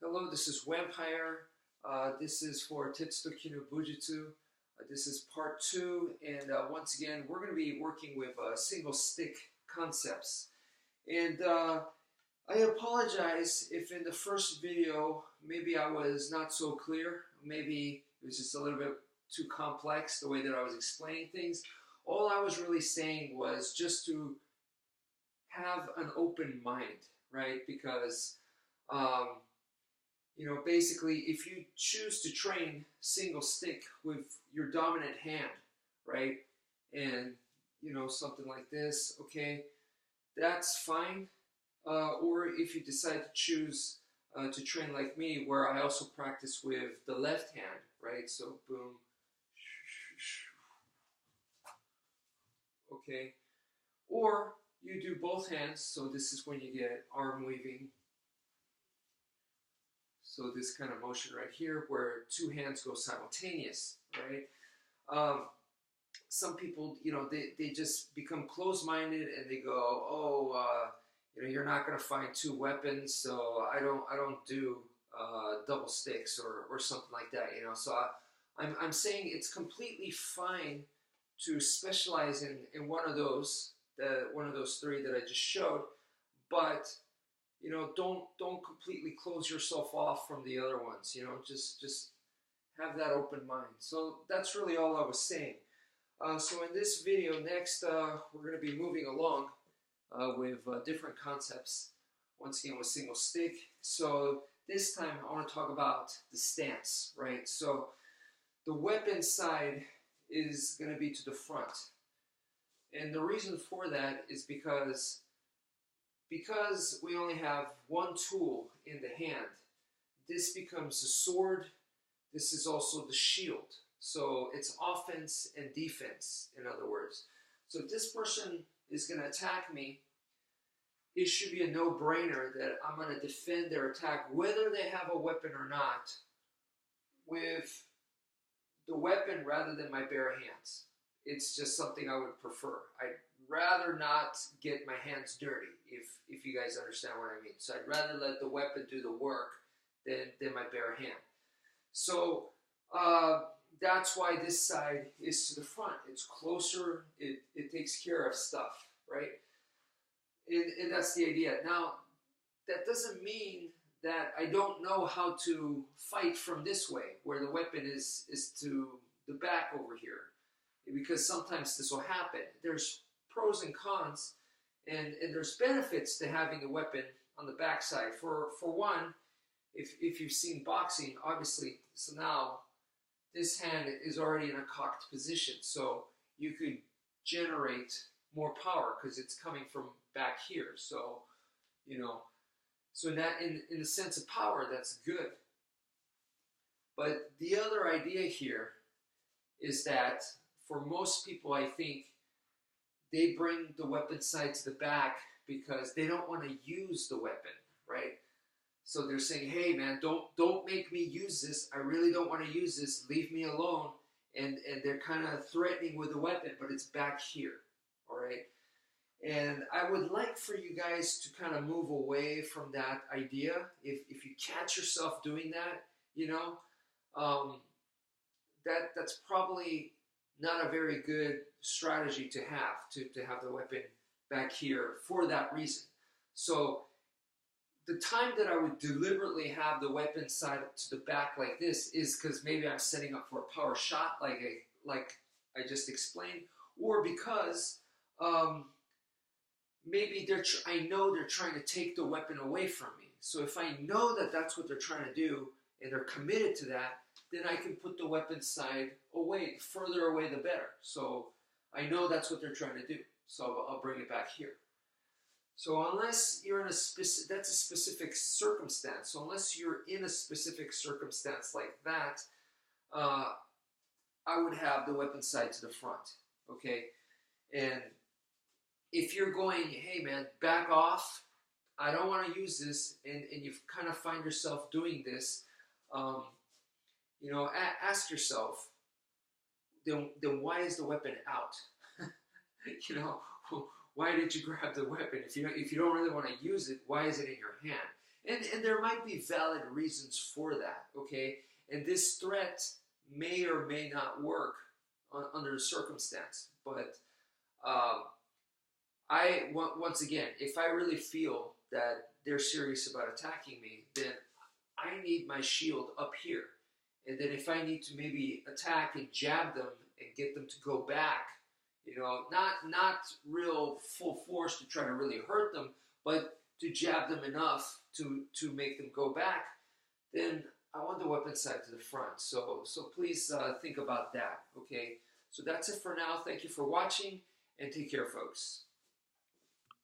Hello, this is wmpyr. This is for Tetsu Kinu Bujutsu. This is part 2, and once again, we're going to be working with single stick concepts. And I apologize if in the first video, maybe I was not so clear. Maybe it was just a little bit too complex, the way that I was explaining things. All I was really saying was just to have an open mind, right? Because basically, if you choose to train single stick with your dominant hand, right, and, something like this, okay, that's fine. Or if you decide to choose to train like me, where I also practice with the left hand, right, so boom, okay, or you do both hands, so this is when you get arm weaving. So this kind of motion right here where two hands go simultaneous, right? Some people, they just become closed-minded and they go, you're not going to find two weapons, so I don't do double sticks or something like that, So I'm saying it's completely fine to specialize in one of those three that I just showed, but don't completely close yourself off from the other ones. Just have that open mind. So that's really all I was saying. So in this video next, we're going to be moving along with different concepts. Once again with single stick. So this time I want to talk about the stance, right? So the weapon side is going to be to the front. And the reason for that is because we only have one tool in the hand, this becomes the sword. This is also the shield. So it's offense and defense, in other words. So if this person is going to attack me, it should be a no-brainer that I'm going to defend their attack, whether they have a weapon or not, with the weapon rather than my bare hands. It's just something I would prefer. I'd rather not get my hands dirty, if you guys understand what I mean. So I'd rather let the weapon do the work than my bare hand. So that's why this side is to the front. It's closer. It takes care of stuff, right? And that's the idea. Now, that doesn't mean that I don't know how to fight from this way, where the weapon is to the back over here, because sometimes this will happen. There's pros and cons, and there's benefits to having a weapon on the backside. For one, if you've seen boxing, obviously, so now this hand is already in a cocked position, so you could generate more power because it's coming from back here. So, so in the sense of power, that's good. But the other idea here is that for most people, I think, they bring the weapon side to the back because they don't want to use the weapon, right? So they're saying, hey man, don't make me use this. I really don't want to use this. Leave me alone. And they're kind of threatening with the weapon, but it's back here, all right? And I would like for you guys to kind of move away from that idea. If you catch yourself doing that, that's probably not a very good strategy to have the weapon back here for that reason. So the time that I would deliberately have the weapon side up to the back like this is because maybe I'm setting up for a power shot like I just explained, or because maybe I know they're trying to take the weapon away from me. So if I know that that's what they're trying to do and they're committed to that, then I can put the weapon side away, further away the better. So I know that's what they're trying to do. So I'll bring it back here. So unless you're in that's a specific circumstance. So unless you're in a specific circumstance like that, I would have the weapon side to the front, okay? And if you're going, hey man, back off, I don't want to use this, and you kind of find yourself doing this, ask yourself, then why is the weapon out? Why did you grab the weapon? If you don't really want to use it, why is it in your hand? And there might be valid reasons for that, okay? And this threat may or may not work under the circumstance. But once again, if I really feel that they're serious about attacking me, then I need my shield up here. And then if I need to maybe attack and jab them and get them to go back, you know, not real full force to try to really hurt them, but to jab them enough to make them go back, then I want the weapon side to the front. So please think about that, okay? So that's it for now. Thank you for watching, and take care, folks.